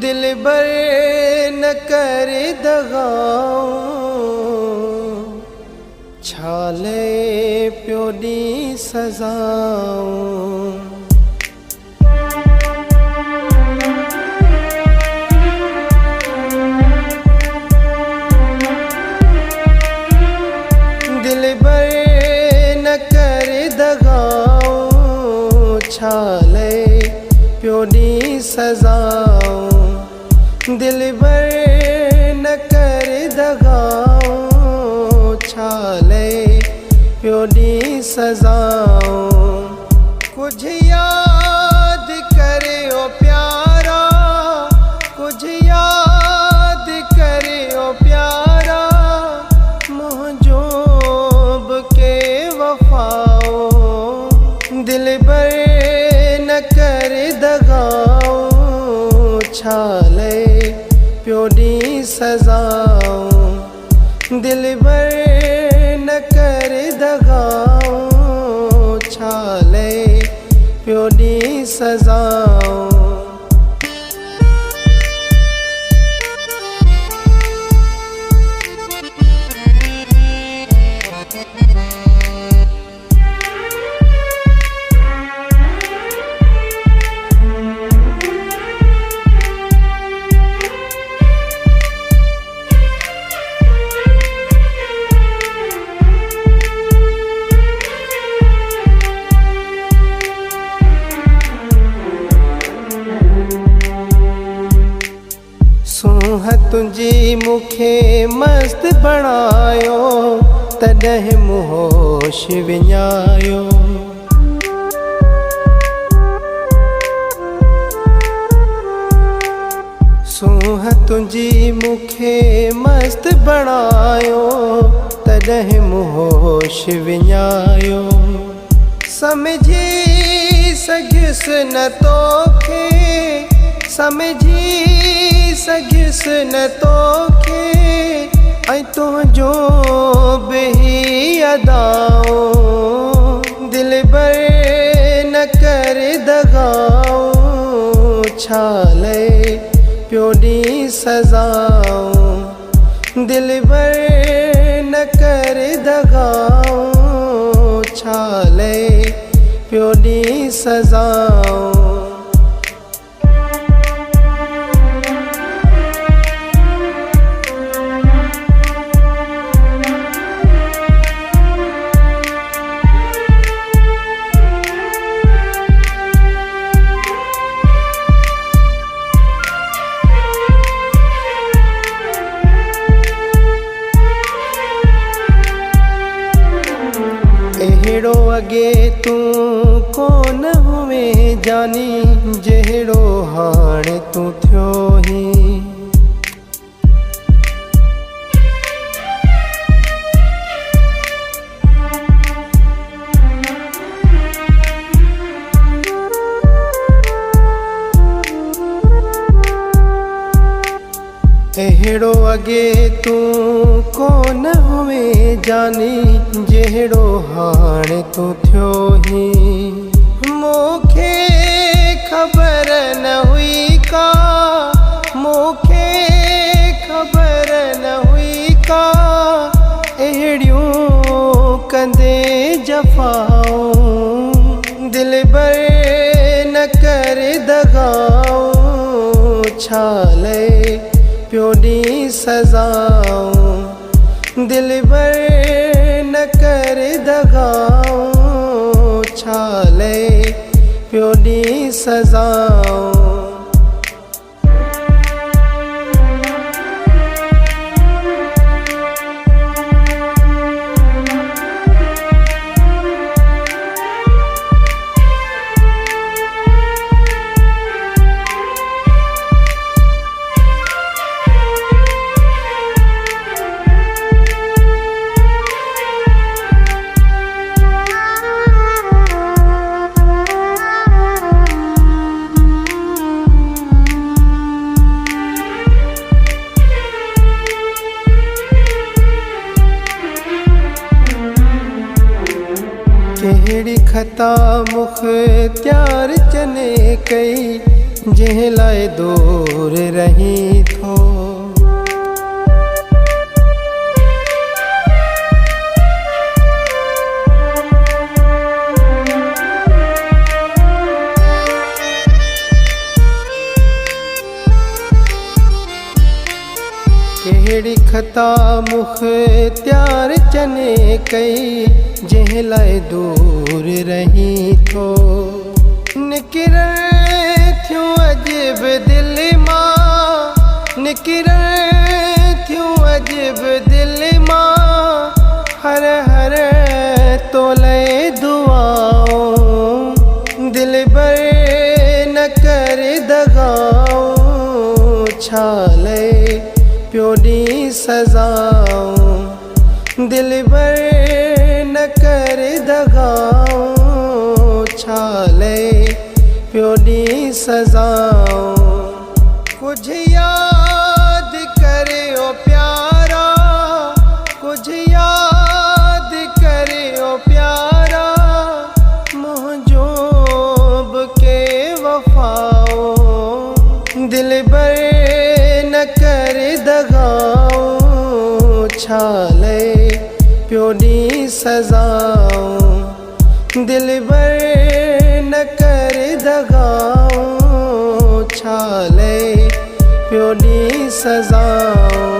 दिल बर न कर दगाऊं, छाले प्यो दी सजाऊं। दिल बर न कर दगाऊं, छाले प्यो दी सजाऊं। दिल बर न कर दगाऊं, छाले प्यो दी सजाऊं। कुछ याद करे ओ प्यारा, कुछ याद करे ओ प्यारा, मुझो के वफाओ। दिल बर न कर दगाऊं, छाले प्यो दी सजाऊं। दिल बर न कर दगाऊं, छाले प्यो दी सजाऊं। सूंह तुंजी मुखे मस्त बणायो, तॾहिं मुहोश विञायो। सूंह तुंजी मुखे मस्त बणायो, तॾहिं मुहोश विञायो। समझी सघियुसि न तोखे, समझी सघियुसि न तोखे, ऐं तुंहिंजो बि अदाऊं। दिल बर न कर दगाऊं, छाले प्यो दी सजाऊं। दिल बर न कर दगाऊं, छाले प्यो दी सजाऊं। अहिड़ो अॻे तूं कोन हुए जानी, जहिड़ो हाणे तूं थियो ही। अहिड़ो अॻे तूं कोन हुए जानी, जहिड़ो हाणे तूं थियो ही। मूंखे ख़बर न हुई का, मूंखे ख़बर न हुई का, अहिड़ियूं कंदे जफ़ाऊं। दिल बर न कर दगाऊं, छाले प्यो दी सजाऊं। दिल बर न कर दगाऊं, छाले प्यो दी सजाऊं। कहिड़ी खता मुख्तियार चने कई, जिह लाए दूर रही थो। केड़ी खता मुख्तियार चने कई जिह लाए दूर रही थो। निकिर थियूं अजब दिल मां, निकिर थियूं अजब दिल मां, हर हर तोले दुआऊं। दिल बर न कर दगाऊं, छाले प्यो दी सजाऊं। दिल बर न कर दगाऊं, छाले प्यो दी सजाऊं। कुछ याद करे ओ प्यारा, कुछ याद करे ओ प्यारा, मुझो के वफाओ। दिल बर न कर दगाऊं, छाले प्यो दी सजाऊं। दिल बर न कर दगाऊं, छाले प्यो दी सजाऊं।